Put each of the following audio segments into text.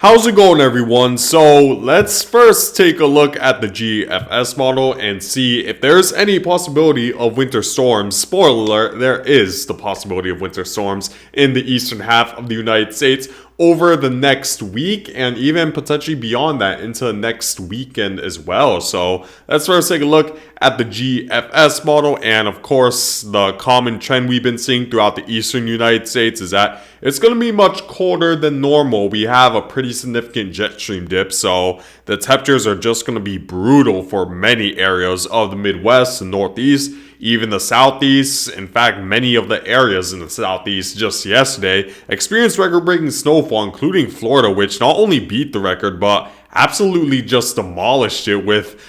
How's it going, everyone? So let's first take a look at the GFS model and see if there's any possibility of winter storms. Spoiler alert, there is the possibility of winter storms in the eastern half of the United States over the next week and even potentially beyond that into next weekend as well. So let's first take a look at the GFS model, and of course the common trend we've been seeing throughout the eastern United States is that it's going to be much colder than normal. We have a pretty significant jet stream dip, so the temperatures are just going to be brutal for many areas of the Midwest and Northeast, even the Southeast. In fact, many of the areas in the Southeast just yesterday experienced record-breaking snowfall, including Florida, which not only beat the record, but absolutely just demolished it, with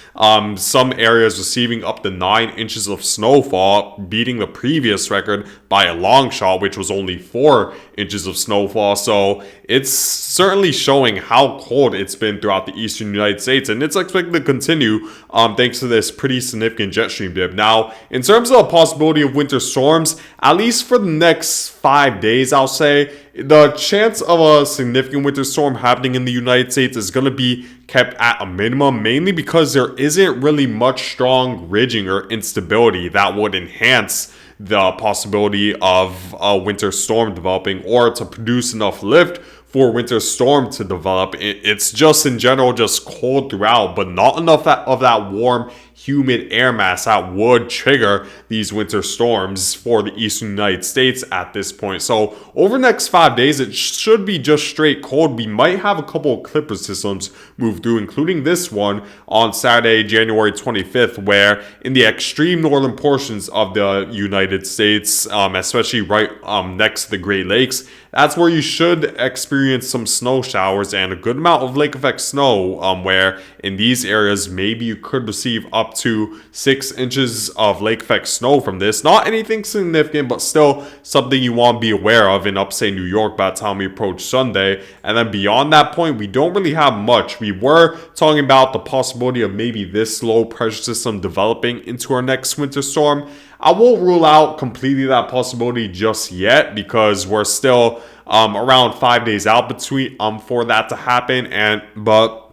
some areas receiving up to 9 inches of snowfall, beating the previous record by a long shot, which was only 4 inches of snowfall. So it's certainly showing how cold it's been throughout the eastern United States, and it's expected to continue thanks to this pretty significant jet stream dip. Now, in terms of the possibility of winter storms, at least for the next 5 days, I'll say, the chance of a significant winter storm happening in the United States is going to be kept at a minimum, mainly because there isn't really much strong ridging or instability that would enhance the possibility of a winter storm developing or to produce enough lift for winter storm to develop. It's just in general just cold throughout, but not enough of that warm, humid air mass that would trigger these winter storms for the eastern United States at this point. So over the next 5 days, it should be just straight cold. We might have a couple of clipper systems move through, including this one on Saturday, January 25th, where in the extreme northern portions of the United States, especially right next to the Great Lakes, that's where you should experience some snow showers and a good amount of lake effect snow, where in these areas maybe you could receive up to 6 inches of lake effect snow from this. Not anything significant, but still something you want to be aware of in upstate New York by the time we approach Sunday. And then beyond that point, we don't really have much. We were talking about the possibility of maybe this low pressure system developing into our next winter storm. I won't rule out completely that possibility just yet, because we're still around 5 days out between for that to happen. But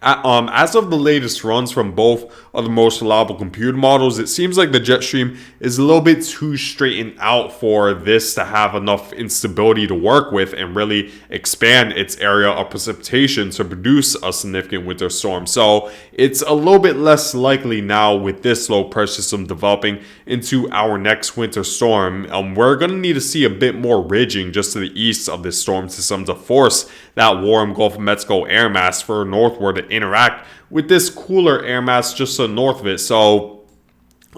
as of the latest runs from both of the most reliable computer models, it seems like the jet stream is a little bit too straightened out for this to have enough instability to work with and really expand its area of precipitation to produce a significant winter storm. So it's a little bit less likely now with this low pressure system developing into our next winter storm. We're going to need to see a bit more ridging just to the east of this storm system to force that warm Gulf of Mexico air mass for northward to interact with this cooler air mass just to the north of it. So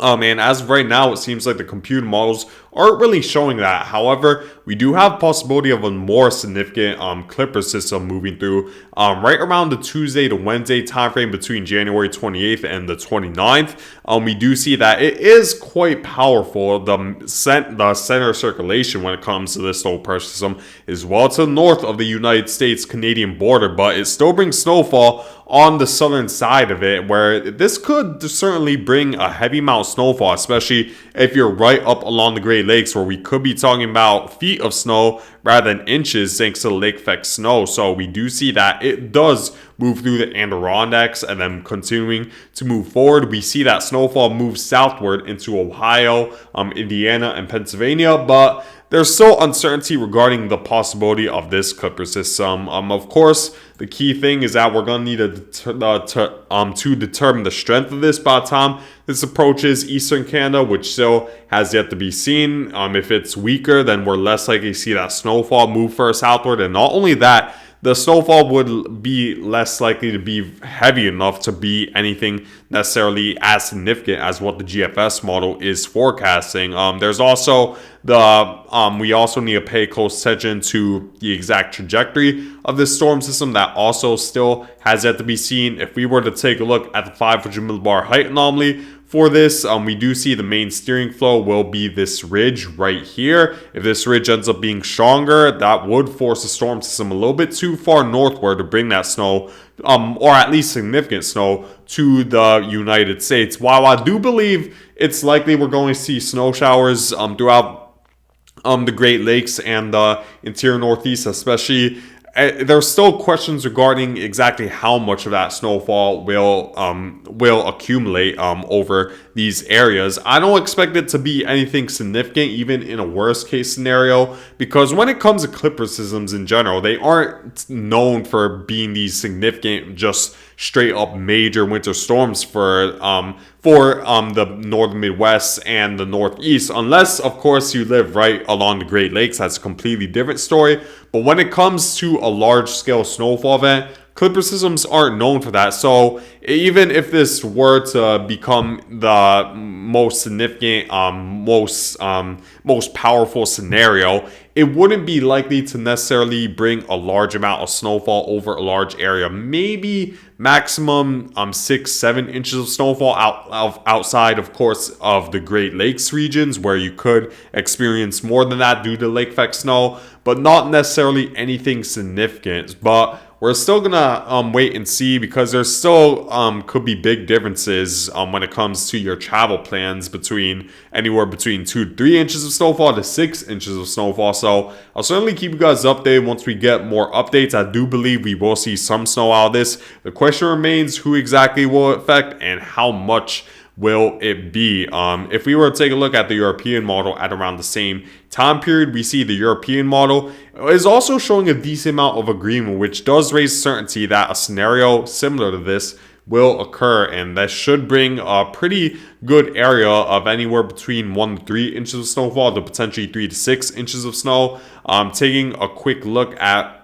and as of right now, it seems like the computer models aren't really showing that. However, we do have possibility of a more significant clipper system moving through right around the Tuesday to Wednesday timeframe between January 28th and the 29th. We do see that it is quite powerful. The center circulation when it comes to this low pressure system is well to the north of the United States-Canadian border, but it still brings snowfall on the southern side of it, where this could certainly bring a heavy amount of snowfall, especially if you're right up along the Great Lakes, where we could be talking about feet of snow rather than inches thanks to the lake effect snow. So we do see that it does move through the Adirondacks, and then continuing to move forward, we see that snowfall move southward into Ohio, Indiana, and Pennsylvania, but there's still uncertainty regarding the possibility of this clipper system. Of course, the key thing is that we're going to need to determine the strength of this by the time this approaches eastern Canada, which still has yet to be seen. If it's weaker, then we're less likely to see that snowfall move further southward. And not only that, the snowfall would be less likely to be heavy enough to be anything necessarily as significant as what the GFS model is forecasting. There's also we also need to pay close attention to the exact trajectory of this storm system that also still has yet to be seen. If we were to take a look at the 500 millibar height anomaly for this, we do see the main steering flow will be this ridge right here. If this ridge ends up being stronger, that would force the storm system a little bit too far northward to bring that snow, or at least significant snow, to the United States. While I do believe it's likely we're going to see snow showers throughout the Great Lakes and the interior Northeast, especially there's still questions regarding exactly how much of that snowfall will accumulate over these areas. I don't expect it to be anything significant, even in a worst case scenario, because when it comes to clipper systems in general, they aren't known for being these significant, just straight up major winter storms for the northern Midwest and the Northeast, unless of course you live right along the Great Lakes. That's a completely different story. But when it comes to a large scale snowfall event, clipper systems aren't known for that. So even if this were to become the most significant, most powerful scenario, it wouldn't be likely to necessarily bring a large amount of snowfall over a large area. Maybe maximum 6-7 inches of snowfall outside, of course, of the Great Lakes regions, where you could experience more than that due to lake effect snow, but not necessarily anything significant. But we're still gonna wait and see, because there's still could be big differences when it comes to your travel plans between anywhere between 2 to 3 inches of snowfall to 6 inches of snowfall. So I'll certainly keep you guys updated once we get more updates. I do believe we will see some snow out of this. The question remains, who exactly will it affect and how much will it be? If we were to take a look at the European model at around the same time period, we see the European model is also showing a decent amount of agreement, which does raise certainty that a scenario similar to this will occur, and that should bring a pretty good area of anywhere between 1 to 3 inches of snowfall to potentially 3 to 6 inches of snow. Taking a quick look at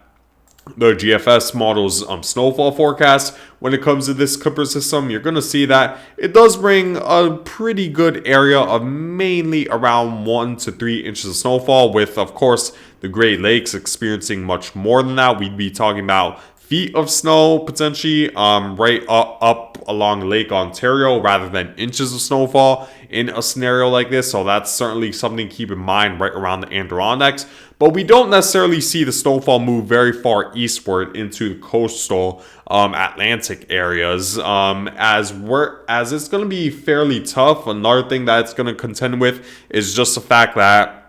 the GFS model's snowfall forecast, when it comes to this clipper system, you're going to see that it does bring a pretty good area of mainly around 1 to 3 inches of snowfall, with of course the Great Lakes experiencing much more than that. We'd be talking about feet of snow potentially right up along Lake Ontario rather than inches of snowfall in a scenario like this. So that's certainly something to keep in mind right around the Adirondacks. But we don't necessarily see the snowfall move very far eastward into the coastal Atlantic areas, as it's going to be fairly tough. Another thing that it's going to contend with is just the fact that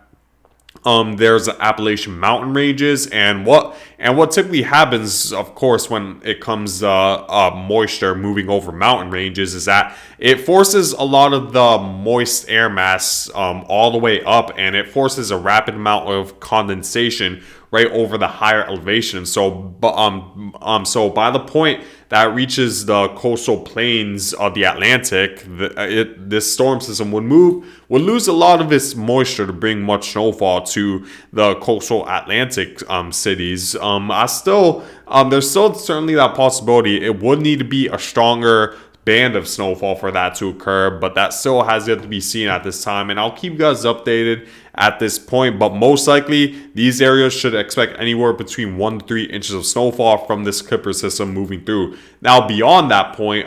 there's the Appalachian mountain ranges, and what typically happens, of course, when it comes moisture moving over mountain ranges, is that it forces a lot of the moist air mass all the way up, and it forces a rapid amount of condensation right over the higher elevation. So by the point that reaches the coastal plains of the Atlantic, this storm system would lose a lot of its moisture to bring much snowfall to the coastal Atlantic cities. There's still certainly that possibility. It would need to be a stronger band of snowfall for that to occur, but that still has yet to be seen at this time, and I'll keep you guys updated at this point. But most likely these areas should expect anywhere between 1 to 3 inches of snowfall from this clipper system moving through. Now beyond that point,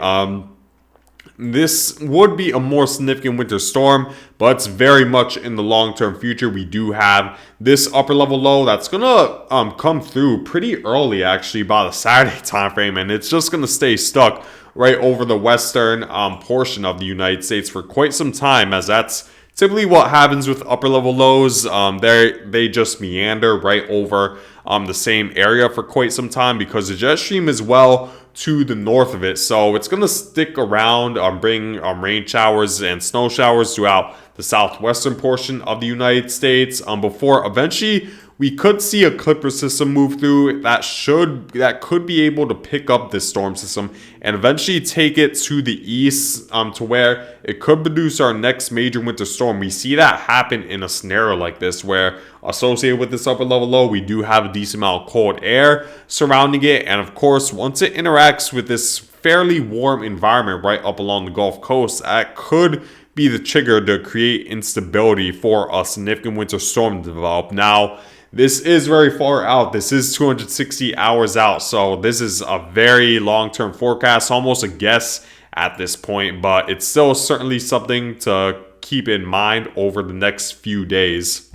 this would be a more significant winter storm, but it's very much in the long-term future. We do have this upper level low that's gonna come through pretty early, actually by the Saturday time frame, and it's just gonna stay stuck right over the western portion of the United States for quite some time, as that's typically what happens with upper level lows. They just meander right over the same area for quite some time, because the jet stream is well to the north of it, so it's going to stick around, bring rain showers and snow showers throughout the southwestern portion of the United States, before eventually we could see a clipper system move through that could be able to pick up this storm system and eventually take it to the east, to where it could produce our next major winter storm. We see that happen in a scenario like this, where associated with this upper level low, we do have a decent amount of cold air surrounding it, and of course once it interacts with this fairly warm environment right up along the Gulf Coast, that could be the trigger to create instability for a significant winter storm to develop. Now, this is very far out. This is 260 hours out, so this is a very long-term forecast, almost a guess at this point, but it's still certainly something to keep in mind over the next few days.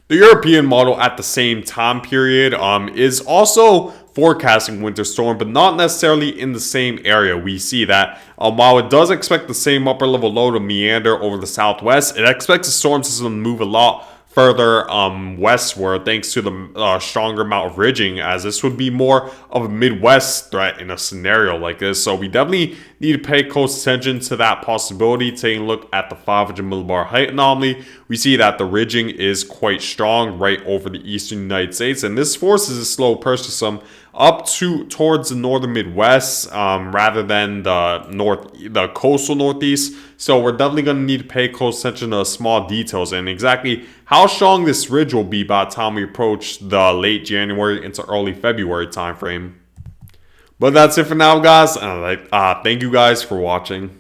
The European model at the same time period is also forecasting winter storm, but not necessarily in the same area. We see that while it does expect the same upper level low to meander over the southwest, it expects the storm system to move a lot further westward thanks to the stronger amount of ridging, as this would be more of a Midwest threat in a scenario like this. So we definitely need to pay close attention to that possibility. Taking a look at the 500 millibar height anomaly, we see that the ridging is quite strong right over the eastern United States, and this forces a slow approach to some up towards the northern Midwest rather than the coastal Northeast. So we're definitely going to need to pay close attention to small details and exactly how strong this ridge will be by the time we approach the late January into early February timeframe. But that's it for now, guys. Thank you guys for watching.